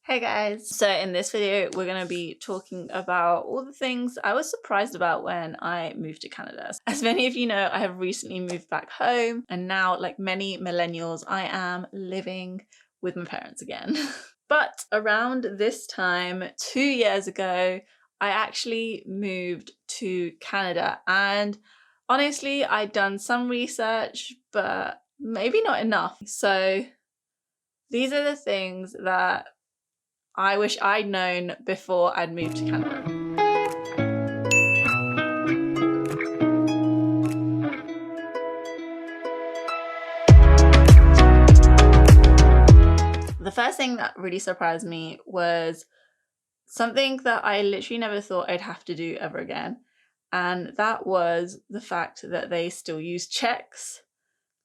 Hey guys! So in this video, we're going to be talking about all the things I was surprised about when I moved to Canada. As many of you know, I have recently moved back home, and now, like many millennials, I am living with my parents again. But around this time, 2 years ago, I actually moved to Canada, and honestly, I'd done some research, but maybe not enough. So these are the things that I wish I'd known before I'd moved to Canada. The first thing that really surprised me was something that I literally never thought I'd have to do ever again. And that was the fact that they still use checks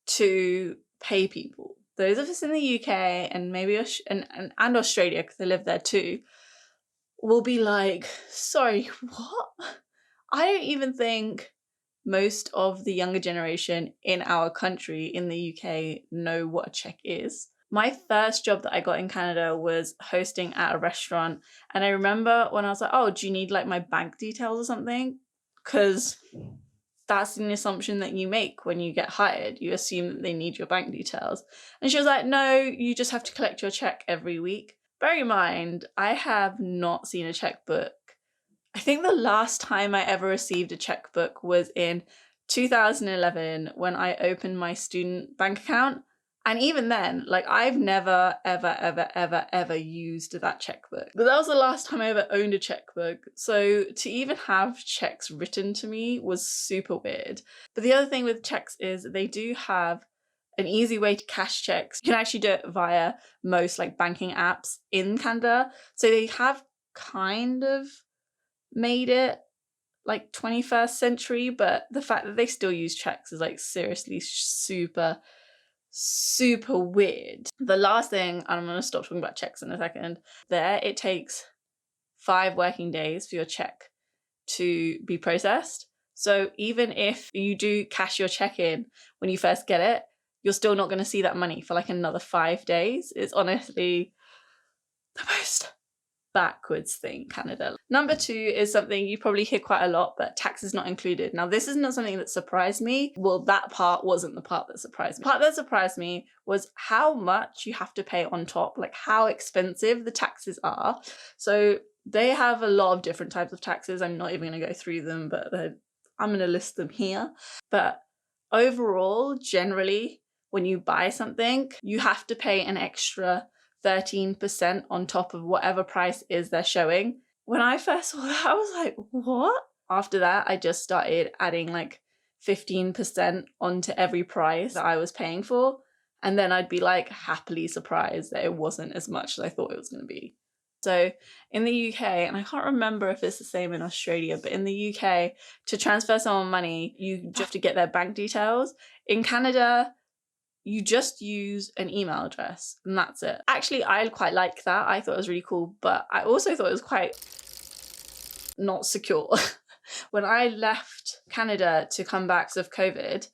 to pay people. Those of us in the UK and maybe and Australia, because I live there too, will be like, sorry, what? I don't even think most of the younger generation in our country, in the UK, know what a check is. My first job that I got in Canada was hosting at a restaurant. And I remember when I was like, oh, do you need like my bank details or something? Because that's an assumption that you make when you get hired. You assume that they need your bank details. And she was like, no, you just have to collect your check every week. Bear in mind, I have not seen a checkbook. I think the last time I ever received a checkbook was in 2011 when I opened my student bank account. And even then, like, I've never, ever used that checkbook. But that was the last time I ever owned a checkbook. So to even have checks written to me was super weird. But the other thing with checks is they do have an easy way to cash checks. You can actually do it via most like banking apps in Canada. So they have kind of made it like 21st century, but the fact that they still use checks is like seriously super weird. The last thing, and I'm going to stop talking about checks in a second, there it takes 5 working days for your check to be processed. So even if you do cash your check in when you first get it, you're still not going to see that money for like another 5 days. It's honestly the most backwards thing, Canada. Number 2 is something you probably hear quite a lot, but tax is not included. Now, this is not something that surprised me. Well, that part wasn't the part that surprised me. The part that surprised me was how much you have to pay on top, like how expensive the taxes are. So they have a lot of different types of taxes. I'm not even going to go through them, but I'm going to list them here. But overall, generally, when you buy something, you have to pay an extra 13% on top of whatever price is they're showing. When I first saw that, I was like, what? After that, I just started adding like 15% onto every price that I was paying for. And then I'd be like happily surprised that it wasn't as much as I thought it was going to be. So in the UK, and I can't remember if it's the same in Australia, but in the UK, to transfer someone money, you just have to get their bank details. In Canada, you just use an email address and that's it. Actually, I quite like that. I thought it was really cool, but I also thought it was quite not secure. When I left Canada to come back because of COVID,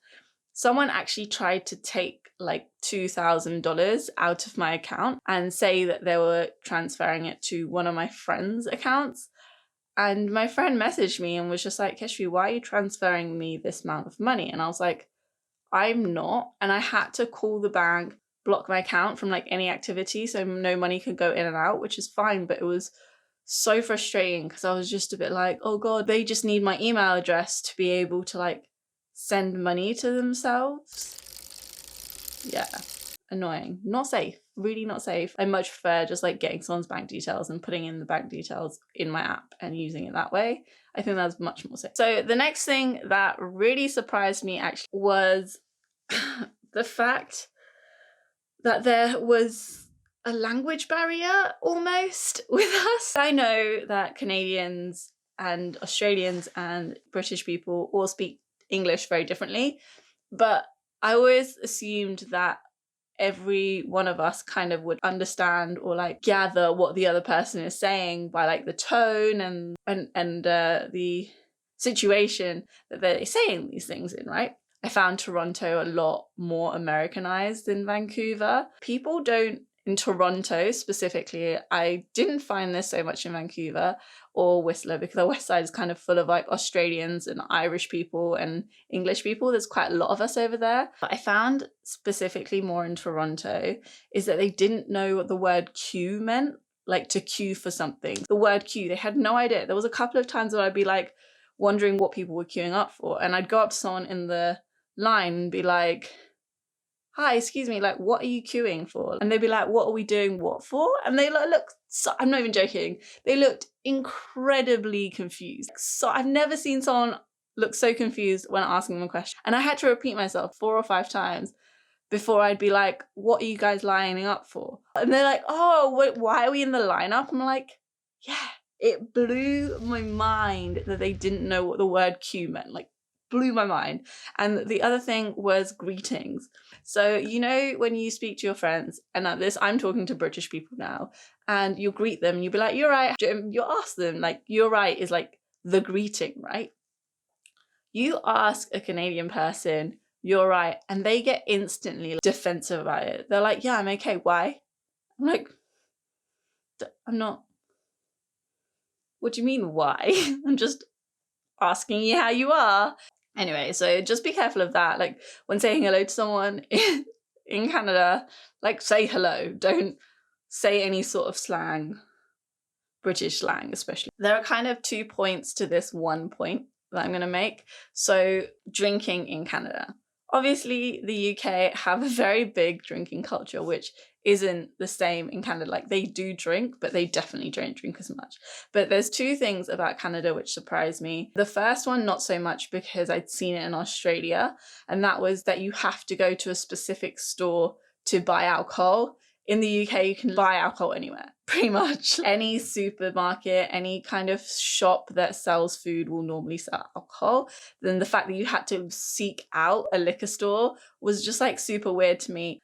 someone actually tried to take like $2,000 out of my account and say that they were transferring it to one of my friend's accounts. And my friend messaged me and was just like, Kesvi, why are you transferring me this amount of money? And I was like, I'm not. And I had to call the bank, block my account from like any activity so no money could go in and out, which is fine. But it was so frustrating because I was just a bit like, oh God, they just need my email address to be able to like send money to themselves. Yeah, annoying. Not safe. Really not safe. I much prefer just like getting someone's bank details and putting in the bank details in my app and using it that way. I think that's much more safe. So the next thing that really surprised me actually was the fact that there was a language barrier almost with us. I know that Canadians and Australians and British people all speak English very differently, but I always assumed that every one of us kind of would understand or like gather what the other person is saying by like the tone and the situation that they're saying these things in, right? I found Toronto a lot more Americanized than Vancouver. People don't in Toronto specifically, I didn't find this so much in Vancouver or Whistler, because the West Side is kind of full of like Australians and Irish people and English people. There's quite a lot of us over there. But I found specifically more in Toronto is that they didn't know what the word queue meant, like to queue for something. The word queue, they had no idea. There was a couple of times where I'd be like wondering what people were queuing up for, and I'd go up to someone in the line and be like, hi, excuse me, like, what are you queuing for? And they'd be like, what are we doing what for? And they look, so, I'm not even joking, they looked incredibly confused. So I've never seen someone look so confused when asking them a question. And I had to repeat myself 4 or 5 times before I'd be like, what are you guys lining up for? And they're like, oh, wait, why are we in the lineup? I'm like, yeah, it blew my mind that they didn't know what the word queue meant. Like, blew my mind. And the other thing was greetings. So, you know, when you speak to your friends, and at this, I'm talking to British people now, and you'll greet them, you'll be like, you're right. You'll ask them, like, you're right is like the greeting, right? You ask a Canadian person, you're right, and they get instantly defensive about it. They're like, yeah, I'm okay. Why? I'm like, I'm not. What do you mean, why? I'm just asking you how you are. Anyway, so just be careful of that. Like, when saying hello to someone in Canada, like, say hello. Don't say any sort of slang, British slang especially. There are kind of 2 points to this one point that I'm going to make. So, drinking in Canada. Obviously, the UK have a very big drinking culture, which isn't the same in Canada. Like, they do drink, but they definitely don't drink as much. But there's 2 things about Canada which surprised me. The first one, not so much, because I'd seen it in Australia, and that was that you have to go to a specific store to buy alcohol. In the UK, you can buy alcohol anywhere, pretty much. Any supermarket, any kind of shop that sells food will normally sell alcohol. Then the fact that you had to seek out a liquor store was just like super weird to me.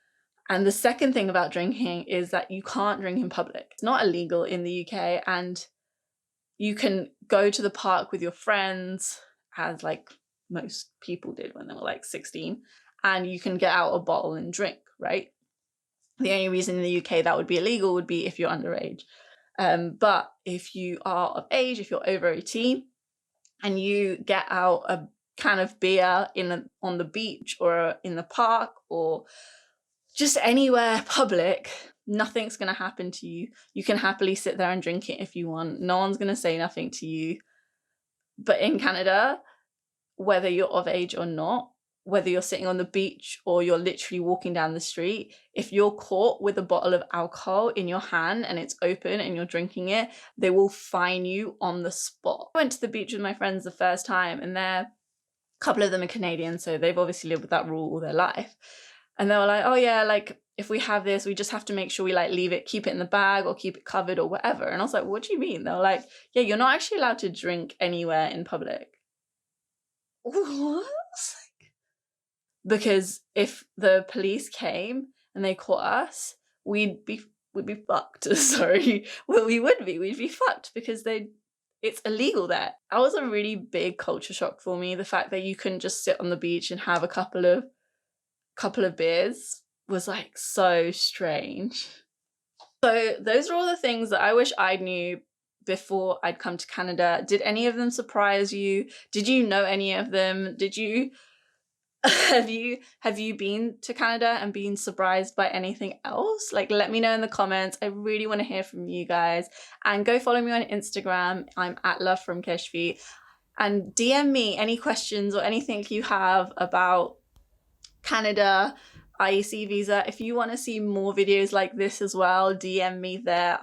And the second thing about drinking is that you can't drink in public. It's not illegal in the UK, and you can go to the park with your friends, as like most people did when they were like 16, and you can get out a bottle and drink, right? The only reason in the UK that would be illegal would be if you're underage. But if you are of age, if you're over 18, and you get out a can of beer on the beach or in the park or just anywhere public, nothing's going to happen to you. You can happily sit there and drink it if you want. No one's going to say nothing to you. But in Canada, whether you're of age or not, whether you're sitting on the beach or you're literally walking down the street, if you're caught with a bottle of alcohol in your hand and it's open and you're drinking it, they will fine you on the spot. I went to the beach with my friends the first time, and a couple of them are Canadian, so they've obviously lived with that rule all their life. And they were like, oh yeah, like, if we have this, we just have to make sure we like keep it in the bag or keep it covered or whatever. And I was like, what do you mean? They were like, yeah, you're not actually allowed to drink anywhere in public. What? Because if the police came and they caught us, we'd be fucked. Sorry. Well, we'd be fucked because it's illegal there. That was a really big culture shock for me. The fact that you couldn't just sit on the beach and have a couple of beers was like so strange. So those are all the things that I wish I knew before I'd come to Canada. Did any of them surprise you? Did you know any of them? Did you have you been to Canada and been surprised by anything else? Like, let me know in the comments. I really want to hear from you guys. And go follow me on Instagram. I'm at @lovefromkesvi. And DM me any questions or anything you have about Canada, IEC visa. If you want to see more videos like this as well, DM me there.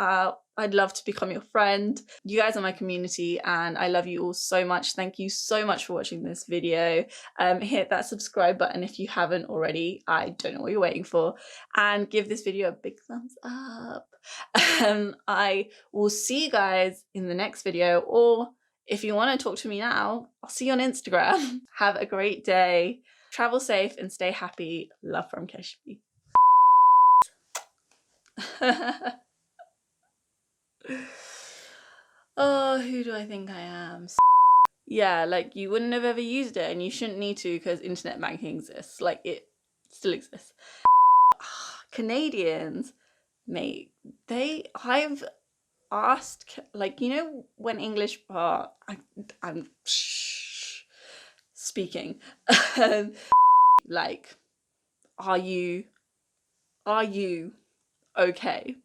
I'd love to become your friend. You guys are my community and I love you all so much. Thank you so much for watching this video. Hit that subscribe button if you haven't already. I don't know what you're waiting for. And give this video a big thumbs up. I will see you guys in the next video, or if you want to talk to me now, I'll see you on Instagram. Have a great day. Travel safe and stay happy. Love from Kesvi. Oh, who do I think I am? Yeah, like, you wouldn't have ever used it and you shouldn't need to because internet banking exists. Like, it still exists. Canadians. mate, I've asked, like, you know, when English, I'm speaking, like, are you okay?